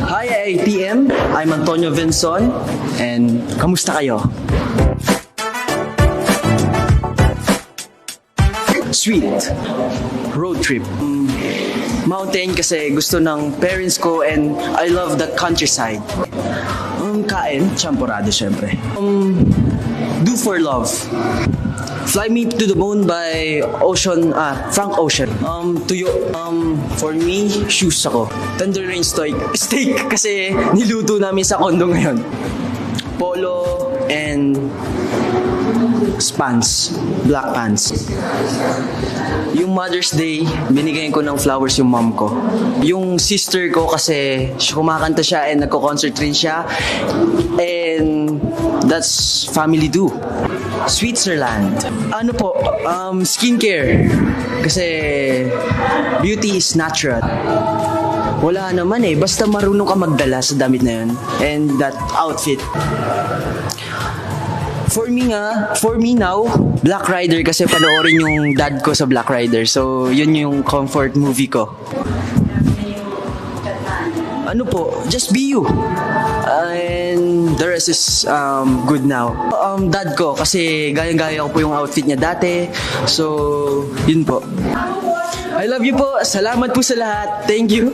Hi AITM, I'm Antonio Vinson, and kamusta kayo? Sweet. Road trip. Mountain kasi gusto ng parents ko and I love the countryside. Kain, champurado syempre. Do for love. Fly Me to the Moon by Frank Ocean. For me, shoes ako. Tenderloin steak kasi niluto namin sa condo ngayon. Polo and pants, black pants. Yung Mother's Day, binigyan ko ng flowers yung mom ko. Yung sister ko kasi kumakanta siya and nagko-concert rin siya. And that's family do. Switzerland. Ano po, skincare. Kasi beauty is natural. Wala naman basta marunong ka magdala sa damit na yun. And that outfit. For me now, Black Rider kasi panoorin yung dad ko sa Black Rider. So, yun yung comfort movie ko. Ano po, just be you. And the rest is good now. Dad ko kasi gaya-gaya ko po yung outfit niya dati. So, yun po. I love you po. Salamat po sa lahat. Thank you.